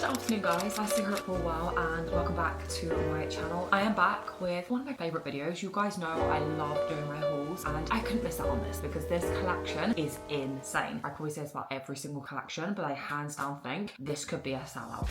Good afternoon guys, nice to see you for a while and welcome back to my channel. I am back with one of my favourite videos. You guys know I love doing my hauls and I couldn't miss out on this because this collection is insane. I probably say this about every single collection, but I hands down think this could be a sellout.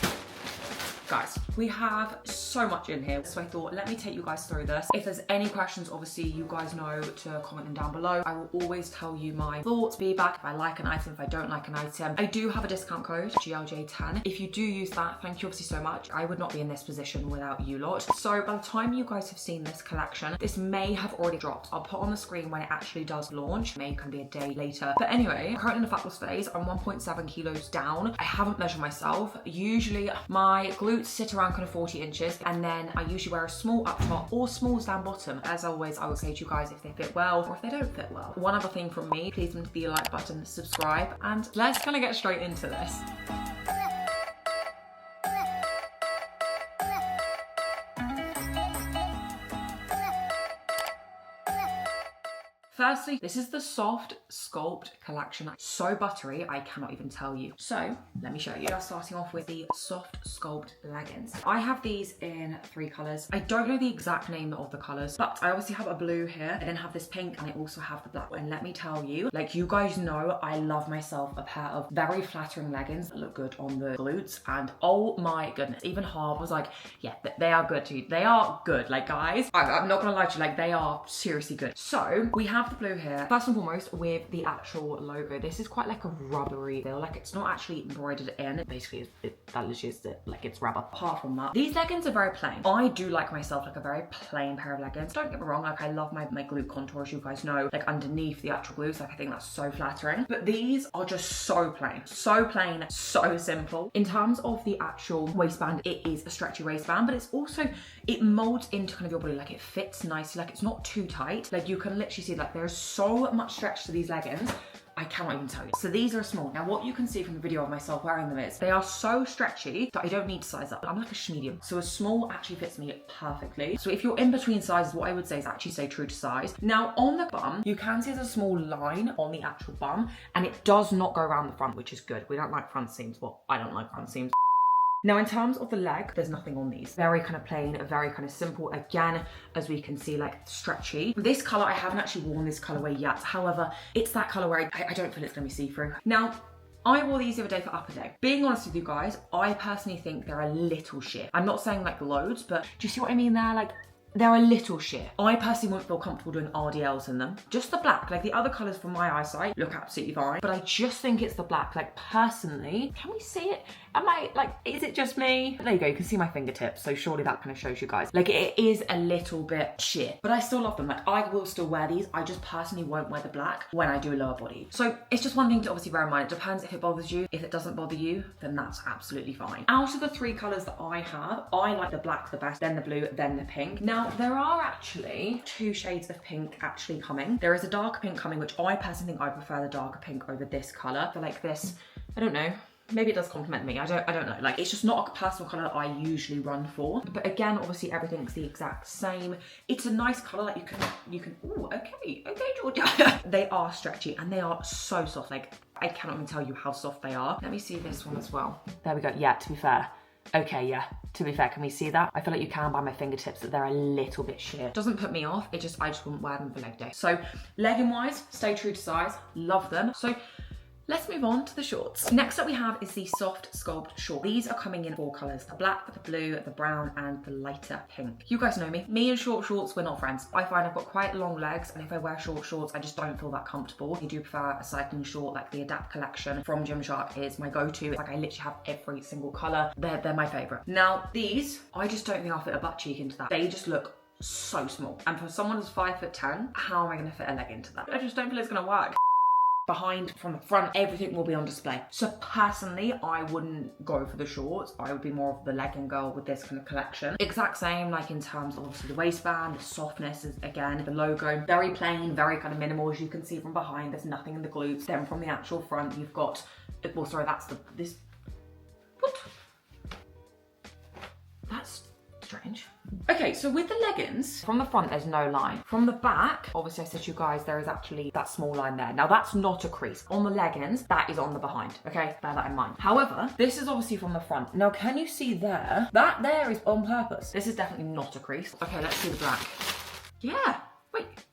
Guys, we have so much in here, so I thought let me take you guys through this. If there's any questions, obviously you guys know to comment them down below. I will always tell you my thoughts, feedback, if I like an item, if I don't like an item. I do have a discount code, GLJ10. If you do use that, thank you obviously so much. I would not be in this position without you lot. So by the time you guys have seen this collection, this may have already dropped. I'll put on the screen when it actually does launch. It may can be a day later. But anyway, I'm currently in a fat loss phase. I'm 1.7 kilos down. I haven't measured myself. Usually my glutes sit around kind of 40 inches and then I usually wear a small up top or smalls down bottom. As always, I will say to you guys if they fit well or if they don't fit well. One other thing from me, please remember the like button, subscribe, and let's kind of get straight into this. Firstly, this is the soft Sculpt collection. So buttery, I cannot even tell you. So let me show you. We are starting off with the soft Sculpt leggings. I have these in 3 colors. I don't know the exact name of the colors, but I obviously have a blue here. I then have this pink and I also have the black. And let me tell you, like you guys know, I love myself a pair of very flattering leggings that look good on the glutes. And oh my goodness, even Harv was like, yeah, they are good too. They are good. Like guys, I'm not gonna lie to you, like they are seriously good. So we have the blue here, first and foremost with the actual logo. This is quite like a rubbery feel, like it's not actually embroidered in. It basically is, that literally is it, like it's rubber. Apart from that, these leggings are very plain. I do like myself like a very plain pair of leggings. Don't get me wrong, like I love my glute contour, as you guys know, like underneath the actual glutes, like I think that's so flattering. But these are just so plain, so simple. In terms of the actual waistband, it is a stretchy waistband, but it's also, it molds into kind of your body, like it fits nicely, like it's not too tight. Like you can literally see like there's so much stretch to these leggings, I cannot even tell you. So these are small. Now what you can see from the video of myself wearing them is they are so stretchy that I don't need to size up. I'm like a medium. So a small actually fits me perfectly. So if you're in between sizes, what I would say is actually stay true to size. Now on the bum, you can see there's a small line on the actual bum and it does not go around the front, which is good. We don't like front seams. Well, I don't like front seams. Now in terms of the leg, there's nothing on these. Very kind of plain, very kind of simple. Again, as we can see, like stretchy. This color, I haven't actually worn this colorway yet. However, it's that color where I don't feel it's gonna be see-through. Now, I wore these the other day for upper day. Being honest with you guys, I personally think they're a little shit. I'm not saying like loads, but do you see what I mean there? Like, they're a little shit. I personally wouldn't feel comfortable doing RDLs in them. Just the black, like the other colors from my eyesight look absolutely fine, but I just think it's the black. Like personally, can we see it? Am I like, is it just me? There you go, you can see my fingertips, so surely that kind of shows you guys. Like it is a little bit shit, but I still love them. Like I will still wear these. I just personally won't wear the black when I do lower body. So it's just one thing to obviously bear in mind. It depends if it bothers you. If it doesn't bother you, then that's absolutely fine. Out of the 3 colors that I have, I like the black the best, then the blue, then the pink. Now there are actually 2 shades of pink actually coming. There is a darker pink coming, which I personally think I prefer the darker pink over this color. For like this, I don't know. Maybe it does compliment me, I don't know. Like, it's just not a personal colour that I usually run for. But again, obviously everything's the exact same. It's a nice colour, like you can, ooh, okay, Georgia. They are stretchy and they are so soft. Like, I cannot even tell you how soft they are. Let me see this one as well. There we go, yeah, to be fair. Okay, yeah, to be fair, can we see that? I feel like you can by my fingertips that they're a little bit sheer. Doesn't put me off, I just wouldn't wear them for leg day. So, legging wise, stay true to size, love them. So, let's move on to the shorts. Next up we have is the soft Sculpt short. These are coming in 4 colors, the black, the blue, the brown, and the lighter pink. You guys know me. Me and short shorts, we're not friends. I find I've got quite long legs, and if I wear short shorts, I just don't feel that comfortable. I do prefer a cycling short, like the Adapt collection from Gymshark is my go-to. Like I literally have every single color. They're my favorite. Now these, I just don't think I'll fit a butt cheek into that. They just look so small. And for someone who's 5'10", how am I gonna fit a leg into that? I just don't feel it's gonna work. Behind, from the front, everything will be on display. So personally, I wouldn't go for the shorts. I would be more of the legging girl with this kind of collection. Exact same, like in terms of obviously the waistband, the softness is again, the logo, very plain, very kind of minimal. As you can see from behind, there's nothing in the glutes. Then from the actual front, you've got, well, sorry, that's this, what? That's strange. Okay, Okay, so with the leggings, from the front, there's no line. From the back, obviously I said to you guys, there is actually that small line there. Now that's not a crease. On the leggings, that is on the behind, okay? Bear that in mind. However, this is obviously from the front. Now, can you see there? That there is on purpose. This is definitely not a crease. Okay, let's see the black. Yeah, wait,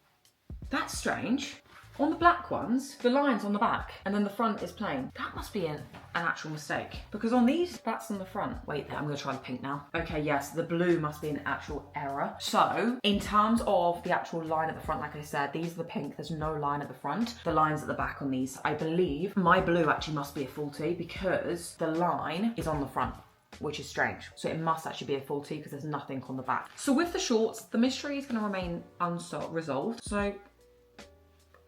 that's strange. On the black ones, the line's on the back and then the front is plain. That must be an actual mistake because on these, that's on the front. Wait, I'm gonna try the pink now. Okay, yes, the blue must be an actual error. So in terms of the actual line at the front, like I said, these are the pink, there's no line at the front. The line's at the back on these. I believe my blue actually must be a full tee because the line is on the front, which is strange. So it must actually be a full tee because there's nothing on the back. So with the shorts, the mystery is gonna remain unresolved. So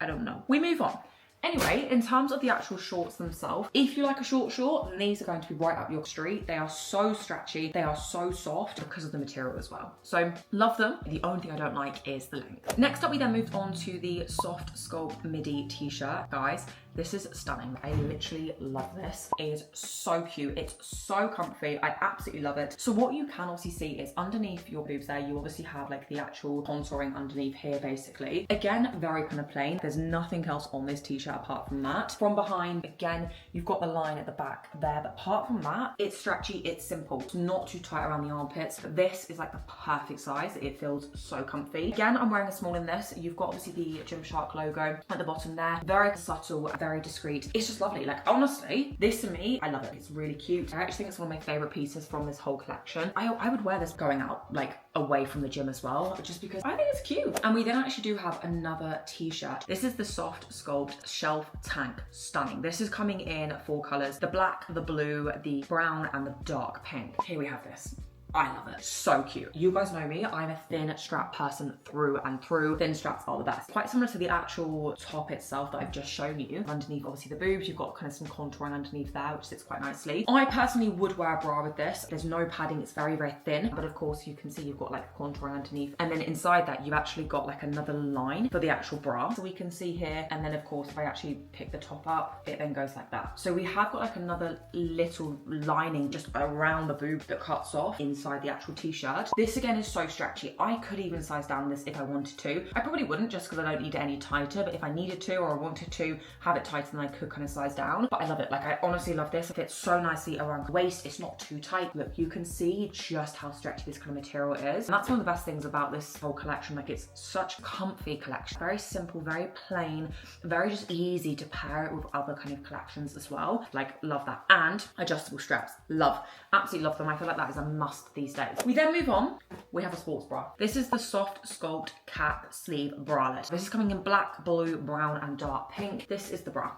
I don't know. We move on. Anyway, in terms of the actual shorts themselves, if you like a short, then these are going to be right up your street. They are so stretchy. They are so soft because of the material as well. So love them. The only thing I don't like is the length. Next up, we then moved on to the soft Sculpt Midi t-shirt. Guys, this is stunning. I literally love this. It is so cute. It's so comfy. I absolutely love it. So what you can obviously see is underneath your boobs there, you obviously have like the actual contouring underneath here, basically. Again, very kind of plain. There's nothing else on this t-shirt apart from that. From behind, again, you've got the line at the back there, but apart from that, it's stretchy, it's simple. It's not too tight around the armpits, but this is like the perfect size. It feels so comfy. Again, I'm wearing a small in this. You've got obviously the Gymshark logo at the bottom there. Very subtle, very discreet. It's just lovely. Like honestly, this to me, I love it. It's really cute. I actually think it's one of my favorite pieces from this whole collection. I would wear this going out, like away from the gym as well, just because I think it's cute. And we then actually do have another t-shirt. This is the soft Sculpt Shelf Tank. Stunning. This is coming in 4 colors: the black, the blue, the brown, and the dark pink. Here we have this. I love it. So cute. You guys know me, I'm a thin strap person through and through. Thin straps are the best. Quite similar to the actual top itself that I've just shown you. Underneath, obviously, the boobs, you've got kind of some contouring underneath there, which sits quite nicely. I personally would wear a bra with this. There's no padding, it's very, very thin. But of course, you can see you've got like contouring underneath. And then inside that, you've actually got like another line for the actual bra. So we can see here. And then of course, if I actually pick the top up, it then goes like that. So we have got like another little lining just around the boob that cuts off inside the actual t-shirt. This again is so stretchy. I could even size down this if I wanted to. I probably wouldn't just because I don't need it any tighter, but if I needed to or I wanted to have it tighter, then I could kind of size down. But I love it. Like I honestly love this. It fits so nicely around the waist. It's not too tight. Look, you can see just how stretchy this kind of material is. And that's one of the best things about this whole collection. Like it's such a comfy collection. Very simple, very plain, very just easy to pair it with other kind of collections as well. Like love that. And adjustable straps. Love. Absolutely love them. I feel like that is a must these days. We then move on. We have a sports bra. This is the soft Sculpt cap sleeve bralette. This is coming in black, blue, brown, and dark pink. This is the bra.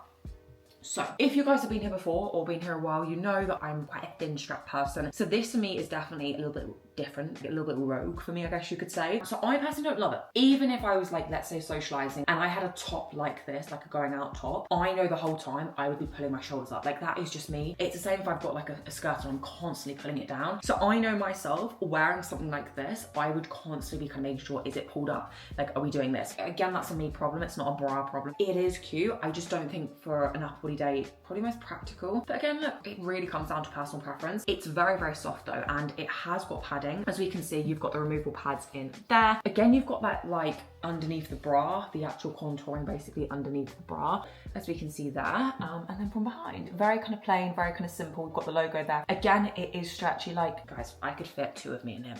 So if you guys have been here before or been here a while, you know that I'm quite a thin strap person. So this to me is definitely a little bit different, a little bit rogue for me, I guess you could say. So I personally don't love it. Even if I was like, let's say socializing and I had a top like this, like a going out top, I know the whole time I would be pulling my shoulders up. Like that is just me. It's the same if I've got like a skirt and I'm constantly pulling it down. So I know myself wearing something like this, I would constantly be kind of making sure, is it pulled up? Like, are we doing this? Again, that's a me problem. It's not a bra problem. It is cute. I just don't think for an upper body day, probably most practical. But again, look, it really comes down to personal preference. It's very, very soft though, and it has got padding. As we can see, you've got the removable pads in there. Again, you've got that like underneath the bra, the actual contouring basically underneath the bra, as we can see there. And then from behind, very kind of plain, very kind of simple. We've got the logo there. Again, it is stretchy. Like, guys, I could fit 2 of me in him.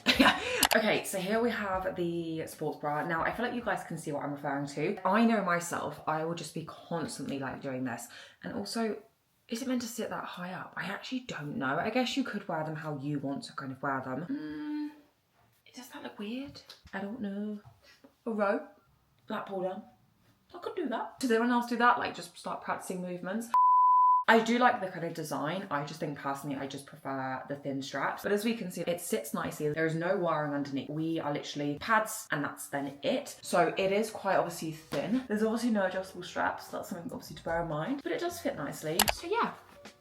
Okay, so here we have the sports bra. Now, I feel like you guys can see what I'm referring to. I know myself, I will just be constantly like doing this. And also, is it meant to sit that high up? I actually don't know. I guess you could wear them how you want to kind of wear them. Does that look weird? I don't know. A row, black pull down. I could do that. Does anyone else do that? Like just start practicing movements? I do like the kind of design. I just think personally, I just prefer the thin straps. But as we can see, it sits nicely. There is no wiring underneath. We are literally pads and that's then it. So it is quite obviously thin. There's obviously no adjustable straps. So that's something obviously to bear in mind, but it does fit nicely. So yeah,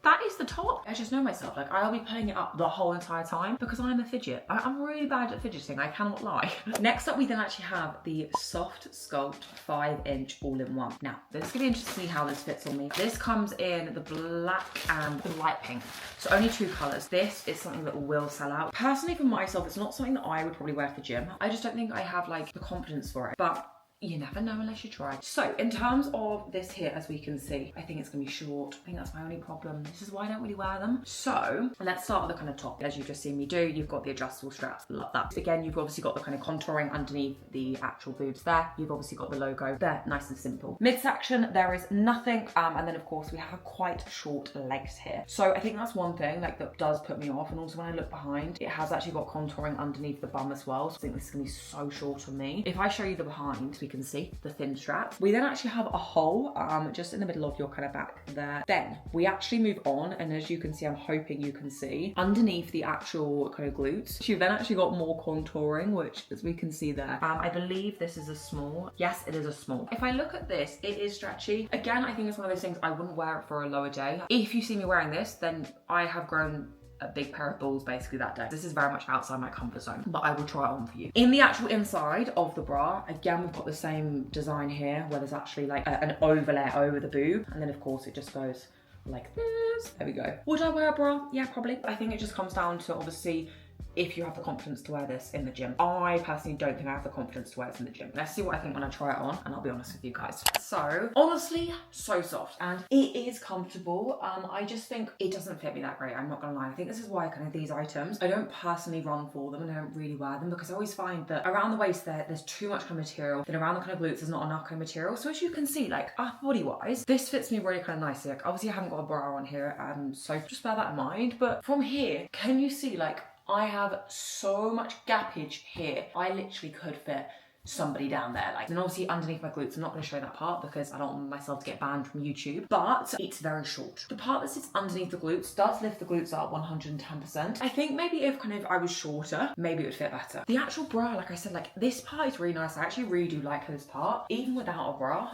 that is the top. I just know myself, like I'll be pulling it up the whole entire time because I'm a fidget. I'm really bad at fidgeting, I cannot lie. Next up, we then actually have the Soft Sculpt 5-inch all-in-one. Now, this is gonna be interesting to see how this fits on me. This comes in the black and the light pink. So only 2 colors. This is something that will sell out. Personally, for myself, it's not something that I would probably wear for the gym. I just don't think I have like the confidence for it. But you never know unless you try. So in terms of this here, as we can see, I think it's gonna be short. I think that's my only problem. This is why I don't really wear them. So let's start at the kind of top. As you've just seen me do, you've got the adjustable straps, love that. Again, you've obviously got the kind of contouring underneath the actual boobs there. You've obviously got the logo there, nice and simple. Midsection, there is nothing. And then of course we have quite short legs here. So I think that's one thing like that does put me off. And also when I look behind, it has actually got contouring underneath the bum as well. So I think this is gonna be so short on me. If I show you the behind, we can see the thin strap. We then actually have a hole just in the middle of your kind of back there. Then we actually move on, and as you can see, I'm hoping you can see underneath the actual kind of glutes, you've then actually got more contouring, which as we can see there, I believe this is a small. Yes, it is a small. If I look at this, it is stretchy. Again, I think it's one of those things I wouldn't wear it for a lower day. If you see me wearing this, then I have grown a big pair of balls basically that day. This is very much outside my comfort zone, but I will try it on for you. In the actual inside of the bra, again, we've got the same design here where there's actually like an overlay over the boob. And then of course it just goes like this. There we go. Would I wear a bra? Yeah, probably. I think it just comes down to obviously if you have the confidence to wear this in the gym. I personally don't think I have the confidence to wear this in the gym. Let's see what I think when I try it on, and I'll be honest with you guys. So, honestly, so soft, and it is comfortable. I just think it doesn't fit me that great, I'm not gonna lie. I think this is why kind of these items, I don't personally run for them and I don't really wear them because I always find that around the waist there's too much kind of material, then around the kind of glutes there's not enough kind of material. So as you can see, like upper body wise, this fits me really kind of nicely. Like obviously I haven't got a bra on here, so just bear that in mind. But from here, can you see like I have so much gappage here. I literally could fit somebody down there. Like, and obviously underneath my glutes, I'm not going to show that part because I don't want myself to get banned from YouTube, but it's very short. The part that sits underneath the glutes does lift the glutes up 110%. I think maybe if kind of I was shorter, maybe it would fit better. The actual bra, like I said, like this part is really nice. I actually really do like this part, even without a bra.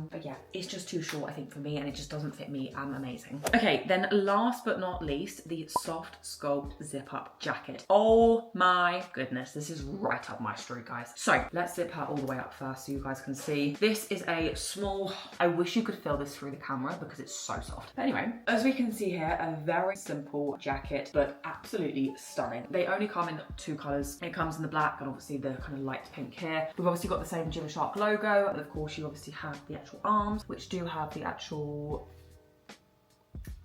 But yeah, it's just too short, I think, for me, and it just doesn't fit me amazing. Okay, then last but not least, the Soft Sculpt zip up jacket. Oh my goodness, this is right up my street, guys. So let's zip her all the way up first so you guys can see. This is a small, I wish you could feel this through the camera because it's so soft. But anyway, as we can see here, a very simple jacket, but absolutely stunning. They only come in 2 colors. It comes in the black and obviously the kind of light pink here. We've obviously got the same Gymshark logo, and of course you obviously have the actual arms, which do have the actual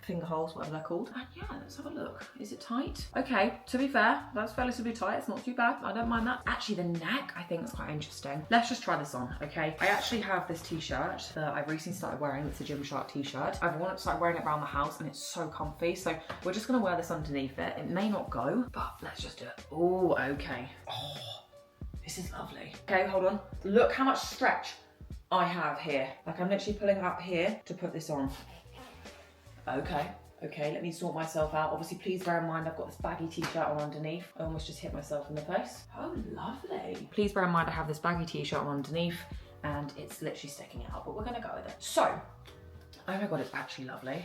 finger holes, whatever they're called. And yeah, let's have a look. Is it tight? Okay, to be fair, that's relatively tight. It's not too bad. I don't mind that. Actually, the neck, I think is quite interesting. Let's just try this on, okay? I actually have this t-shirt that I've recently started wearing. It's a Gymshark t-shirt. I've started wearing it around the house and it's so comfy. So we're just gonna wear this underneath it. It may not go, but let's just do it. Oh, okay. Oh, this is lovely. Okay, hold on. Look how much stretch I have here. Like I'm literally pulling up here to put this on. Okay, let me sort myself out. Obviously, please bear in mind I've got this baggy t-shirt on underneath. I almost just hit myself in the face. Oh, lovely. Please bear in mind I have this baggy t-shirt on underneath and it's literally sticking out, but we're gonna go with it. So, oh my God, it's actually lovely.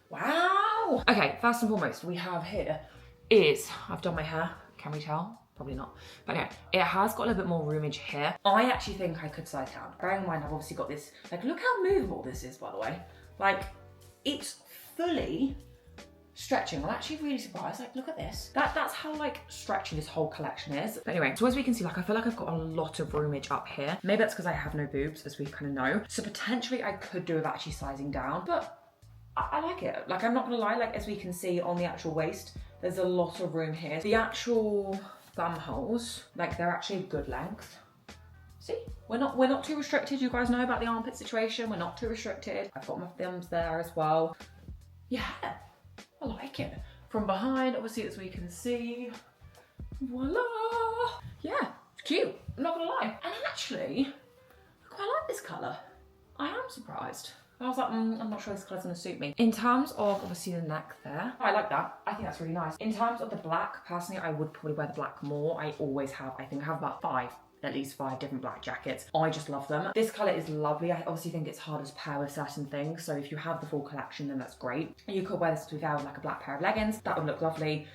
Wow. Okay, first and foremost, we have here is, I've done my hair, can we tell? Probably not. But anyway, it has got a little bit more roomage here. I actually think I could size down. Bearing in mind I've obviously got this, like look how movable this is, by the way. Like, it's fully stretching. I'm actually really surprised. Like, look at this. That's how like stretchy this whole collection is. But anyway, so as we can see, like I feel like I've got a lot of roomage up here. Maybe that's because I have no boobs, as we kind of know. So potentially I could do with actually sizing down, but I like it. Like, I'm not gonna lie, like as we can see on the actual waist, there's a lot of room here. The actual bum holes, like they're actually a good length. See, we're not too restricted. You guys know about the armpit situation. We're not too restricted. I've got my thumbs there as well. Yeah, I like it. From behind, obviously, as we can see, voila. Yeah, it's cute, I'm not gonna lie. And actually, I quite like this color. I am surprised. I was like, I'm not sure this color's gonna suit me. In terms of obviously the neck there, I like that. I think that's really nice. In terms of the black, personally, I would probably wear the black more. I always have, I think I have about 5 at least 5 different black jackets. I just love them. This colour is lovely. I obviously think it's hard to pair with certain things, so if you have the full collection, then that's great. You could wear this together with like a black pair of leggings. That would look lovely.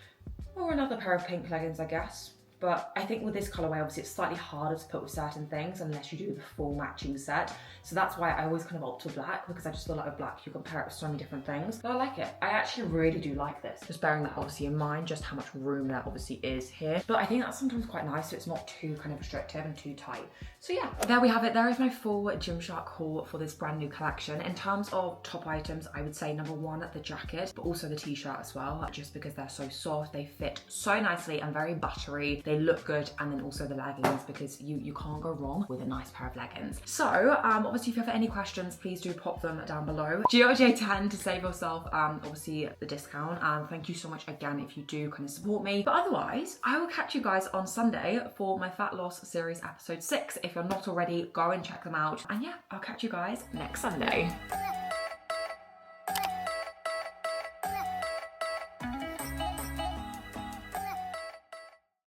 Or another pair of pink leggings, I guess. But I think with this colourway, obviously it's slightly harder to put with certain things unless you do the full matching set. So that's why I always kind of opt for black, because I just feel like with black you can pair it with so many different things. But I like it. I actually really do like this. Just bearing that obviously in mind, just how much room there obviously is here. But I think that's sometimes quite nice, so it's not too kind of restrictive and too tight. So yeah, there we have it. There is my full Gymshark haul for this brand new collection. In terms of top items, I would say number 1, the jacket, but also the t-shirt as well, just because they're so soft, they fit so nicely and very buttery. They look good, and then also the leggings, because you can't go wrong with a nice pair of leggings. So obviously if you have any questions, please do pop them down below. GLJ10 to save yourself obviously the discount, and thank you so much again if you do kind of support me. But otherwise, I will catch you guys on Sunday for my fat loss series episode 6. If you're not already, go and check them out, and yeah, I'll catch you guys next Sunday.